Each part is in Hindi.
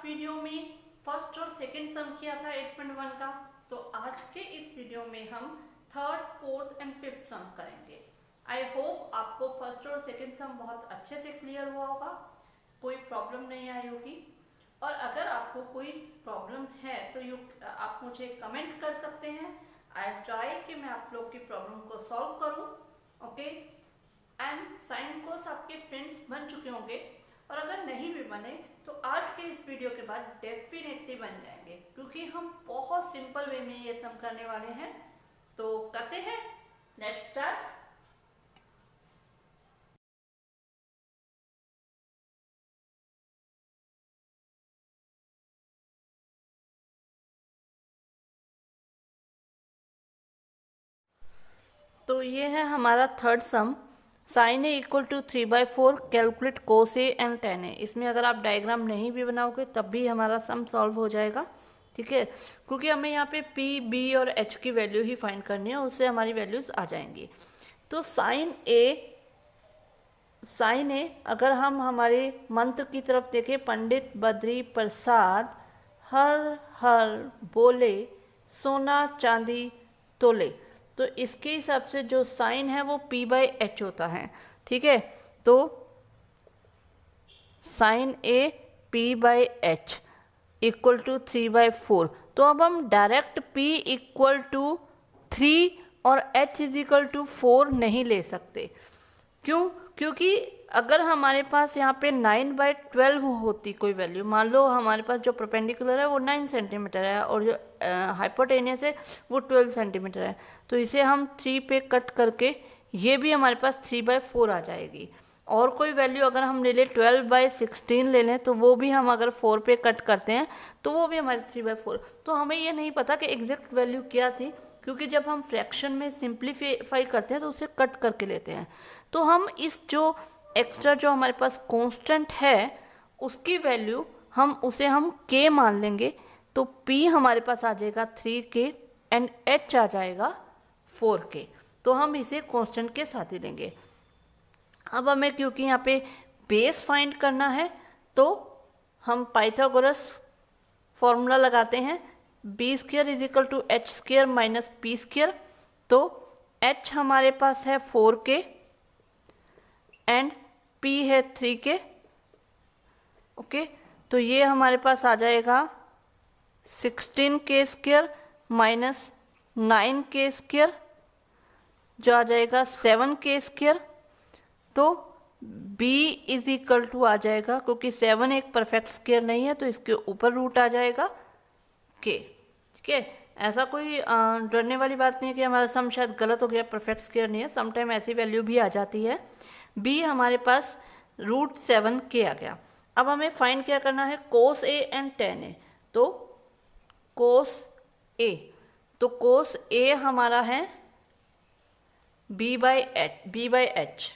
वीडियो में फर्स्ट और सेकंड सम किया था 8.1 का, तो आज के इस वीडियो में हम थर्ड, फोर्थ एंड फिफ्थ सम करेंगे। आई होप आपको फर्स्ट और सेकंड सम बहुत अच्छे से क्लियर हुआ होगा, कोई प्रॉब्लम नहीं आई होगी। और अगर आपको कोई प्रॉब्लम है तो आप मुझे कमेंट कर सकते हैं। आई ट्राई कि मैं आप लोग की प्रॉब्लम को सॉल्व करूं। ओके, एंड साइन कोर्स आपके फ्रेंड्स बन चुके होंगे, और अगर नहीं भी बने तो आज के इस वीडियो के बाद डेफिनेटली बन जाएंगे, क्योंकि हम बहुत सिंपल वे में ये सम करने वाले हैं। तो करते हैं, लेट्स स्टार्ट। तो ये है हमारा third sum, sine A equal to 3/4 calculate cos A and tan A. इसमें अगर आप डायग्राम नहीं भी बनाओगे तब भी हमारा सम सॉल्व हो जाएगा, ठीक है, क्योंकि हमें यहाँ पे पी, बी और एच की वैल्यू ही फाइंड करनी है, उससे हमारी वैल्यूज आ जाएंगी। तो साइन ए अगर हम हमारे मंत्र की तरफ देखें, पंडित बद्री प्रसाद हर हर बोले सोना चांदी तोले, तो इसके हिसाब से जो साइन है वो P/H होता है, ठीक है। तो sign A P/H equal to 3/4। तो अब हम डायरेक्ट P इक्वल टू 3 और H इज इक्वल टू 4 नहीं ले सकते। क्यों? क्योंकि अगर हमारे पास यहाँ पे 9/12 होती कोई वैल्यू, मान लो हमारे पास जो परपेंडिकुलर है वो 9 सेंटीमीटर है और जो हाइपोटेनियस है वो 12 सेंटीमीटर है, तो इसे हम 3 पे कट करके ये भी हमारे पास 3/4 आ जाएगी। और कोई वैल्यू अगर हम ले लें 12/16 ले लें, तो वो भी हम अगर 4 पे कट करते हैं तो वो भी हमारे 3/4। तो हमें ये नहीं पता कि एग्जैक्ट वैल्यू क्या थी, क्योंकि जब हम फ्रैक्शन में सिंप्लीफाई करते हैं तो उसे कट करके लेते हैं। तो हम इस जो एक्स्ट्रा जो हमारे पास कांस्टेंट है उसकी वैल्यू हम k मान लेंगे, तो p हमारे पास आ जाएगा 3k एंड h आ जाएगा 4k। तो हम इसे कांस्टेंट के साथ ही लेंगे। अब हमें क्योंकि यहाँ पे बेस फाइंड करना है तो हम पाइथागोरस फॉर्मूला लगाते हैं, b² is equal to h² minus p²। तो h हमारे पास है 4k एंड p है 3k। ओके, तो ये हमारे पास आ जाएगा 16k² माइनस 9k² जो आ जाएगा 7k²। तो b इज इक्वल टू आ जाएगा, क्योंकि 7 एक परफेक्ट स्क्वायर नहीं है तो इसके ऊपर रूट आ जाएगा k, ठीक है। ऐसा कोई डरने वाली बात नहीं है कि हमारा सम शायद गलत हो गया, परफेक्ट स्क्वायर नहीं है, समटाइम ऐसी वैल्यू भी आ जाती है। b हमारे पास √7k आ गया। अब हमें फाइंड क्या करना है, कोस ए एंड टेन ए। तो कोस ए हमारा है b/h।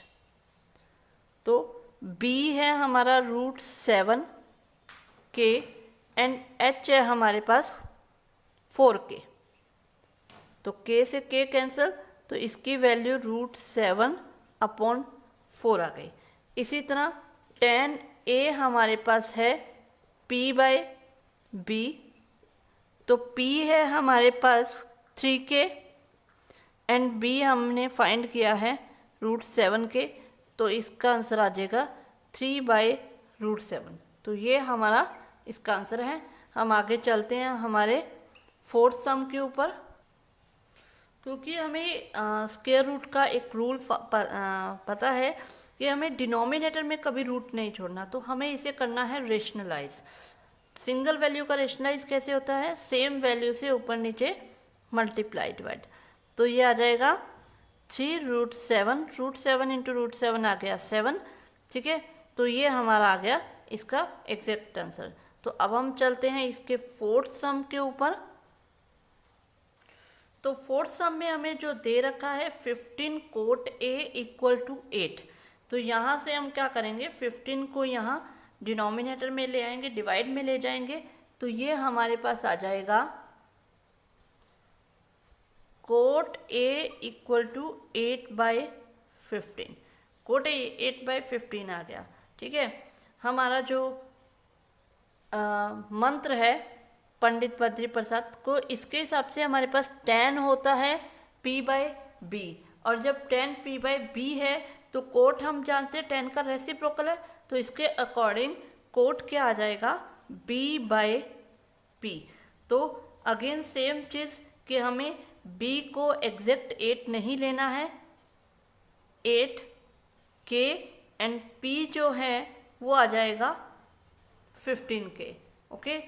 तो b है हमारा √7k एंड h है हमारे पास 4k। तो k से k कैंसिल, तो इसकी वैल्यू √7/4 आ गई। इसी तरह tan a हमारे पास है p/b। तो p है हमारे पास 3k एंड b हमने फाइंड किया है √7k, तो इसका आंसर आ जाएगा 3/√7। तो ये हमारा इसका आंसर है। हम आगे चलते हैं हमारे फोर्थ सम के ऊपर, क्योंकि हमें स्क्वायर रूट का एक रूल पता है कि हमें डिनोमिनेटर में कभी रूट नहीं छोड़ना, तो हमें इसे करना है रेशनलाइज। सिंगल वैल्यू का रेशनलाइज कैसे होता है, सेम वैल्यू से ऊपर नीचे मल्टीप्लाई डिवाइड। तो ये आ जाएगा 3√7, √7 इंटू √7 आ गया 7, ठीक है। तो ये हमारा आ गया इसका एग्जैक्ट आंसर। तो अब हम चलते हैं इसके फोर्थ सम के ऊपर। तो फोर्थ सम में हमें जो दे रखा है 15 कोट a इक्वल टू 8। तो यहाँ से हम क्या करेंगे, 15 को यहाँ डिनोमिनेटर में ले आएंगे, डिवाइड में ले जाएंगे, तो ये हमारे पास आ जाएगा cot a equal to 8/15। Cot a 8/15 आ गया, ठीक है। हमारा जो मंत्र है पंडित बद्री प्रसाद को, इसके हिसाब से हमारे पास tan होता है P/B, और जब tan P/B है तो कोट हम जानते हैं tan का रेसिप्रोकल है, तो इसके अकॉर्डिंग कोट क्या आ जाएगा B/P। तो अगेन सेम चीज़ कि हमें B को एग्जैक्ट 8 नहीं लेना है, 8K एंड P जो है वो आ जाएगा 15K। ओके,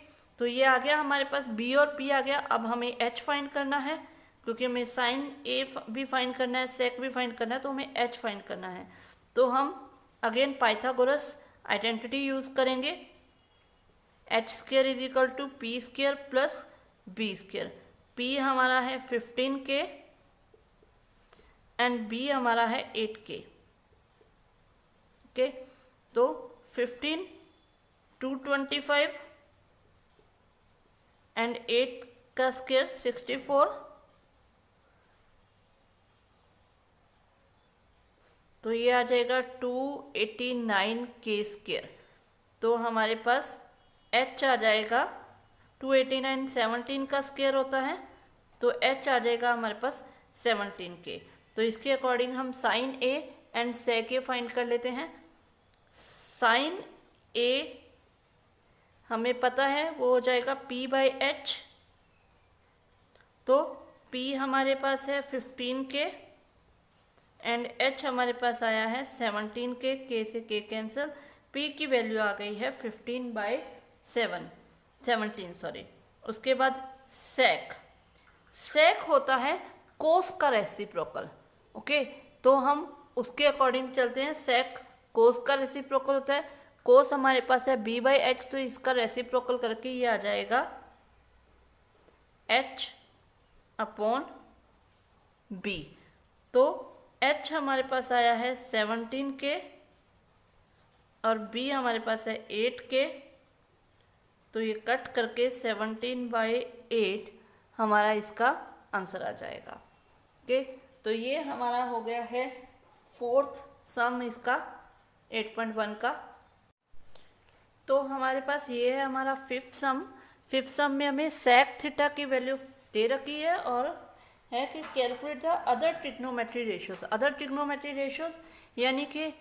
तो ये आ गया हमारे पास B और P आ गया। अब हमें H फाइंड करना है, क्योंकि हमें साइन A भी फाइंड करना है, सेक भी फाइंड करना है, तो हमें H फाइंड करना है। तो हम अगेन पाइथागोरस आइडेंटिटी यूज करेंगे, h² = p² plus b²। P हमारा है 15K एंड B हमारा है 8K। ओके, तो 15 225 एंड 8 का स्क्वायर 64, तो ये आ जाएगा 289K²। तो हमारे पास H आ जाएगा 289, 17 का स्क्वायर होता है, तो H आ जाएगा हमारे पास 17K। तो इसके अकॉर्डिंग हम sine A and sec A find कर लेते हैं। साइन A हमें पता है वो हो जाएगा P/H, तो P हमारे पास है 15K एंड H हमारे पास आया है 17K, K से K कैंसिल, P की वैल्यू आ गई है 17। उसके बाद सेक होता है कोस का रेसिप्रोकल। ओके, तो हम उसके अकॉर्डिंग चलते हैं। सेक कोस का रेसिप्रोकल होता है, कोस हमारे पास है B/H, तो इसका रेसिप्रोकल करके ये आ जाएगा H/B। तो H हमारे पास आया है 17K और B हमारे पास है 8K, तो ये कट करके 17/8 हमारा इसका आंसर आ जाएगा। ओके, तो ये हमारा हो गया है 4th सम इसका 8.1 का। तो हमारे पास ये है हमारा 5th सम। 5th सम में हमें सेक थीटा की वैल्यू दे रखी है और है कि calculate the other trigonometry ratios. Other trigonometry ratios यानी कि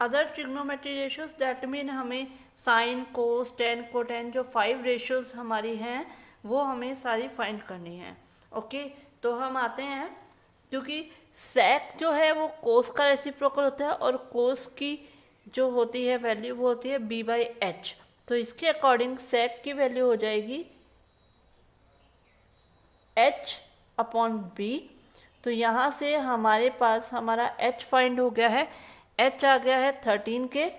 other trigonometry ratios that mean हमें साइन, कोस, टेन, कोटेन जो 5 रेशियोज हमारी हैं वो हमें सारी फाइंड करनी है। ओके, तो हम आते हैं, क्योंकि सेक जो है वो कोस का रेसिप्रोकल होता है और कोस की जो होती है वैल्यू वो होती है B/H। तो इसके अकॉर्डिंग सेक की वैल्यू हो जाएगी H/B। तो यहाँ से हमारे पास हमारा H फाइंड हो गया है, H आ गया है 13K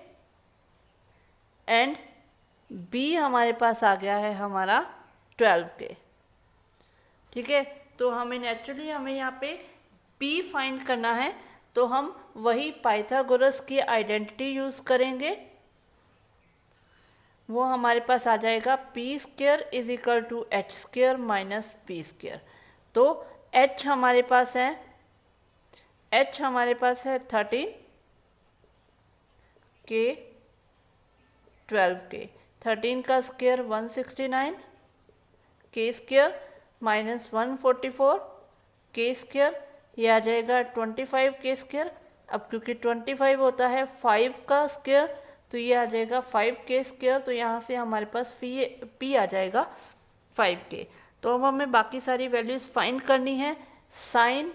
एंड B हमारे पास आ गया है हमारा 12K। ठीक है, तो हमें नेचुरली हमें यहाँ पे P फाइंड करना है, तो हम वही पाइथागोरस की आइडेंटिटी यूज करेंगे। वो हमारे पास आ जाएगा P² = H² माइनस P²। तो H हमारे पास है 13K 12K, 13 का स्क्वायर 169, K² माइनस 144 K², ये आ जाएगा 25K²। अब क्योंकि 25 होता है 5 का स्क्वायर, तो ये आ जाएगा 5K²। तो यहाँ से हमारे पास P आ जाएगा 5K। तो अब हमें बाकी सारी वैल्यूज फाइंड करनी है। साइन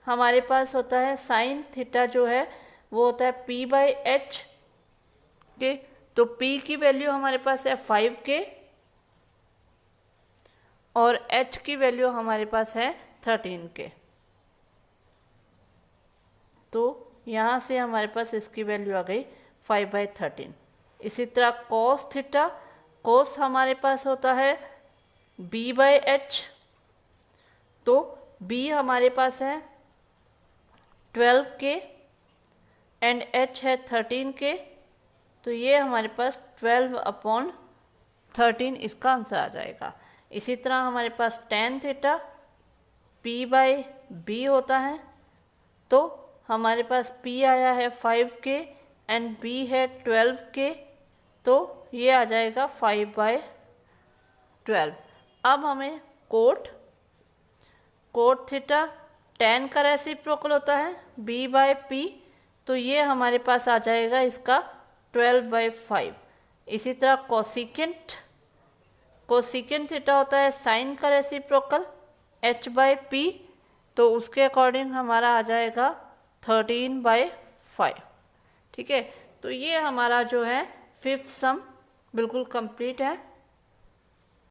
हमारे पास होता है, साइन थीटा जो है वो होता है P/H के, तो P की वैल्यू हमारे पास है 5K और H की वैल्यू हमारे पास है 13K। तो यहाँ से हमारे पास इसकी वैल्यू आ गई 5/13। इसी तरह कॉस थीटा, कॉस हमारे पास होता है B/H, तो B हमारे पास है 12K एंड H है 13K, तो ये हमारे पास 12/13 इसका आंसर आ जाएगा। इसी तरह हमारे पास टेन थीटा P/B होता है, तो हमारे पास P आया है 5K एंड बी है 12K, तो ये आ जाएगा 5/12। अब हमें कोट थीटा tan का रेसिप्रोकल होता है b/p, तो ये हमारे पास आ जाएगा इसका 12/5। इसी तरह कोसिकेंट थीटा होता है साइन का रेसिप्रोकल h/p, तो उसके अकॉर्डिंग हमारा आ जाएगा 13/5। ठीक है, तो ये हमारा जो है 5th सम बिल्कुल कंप्लीट है।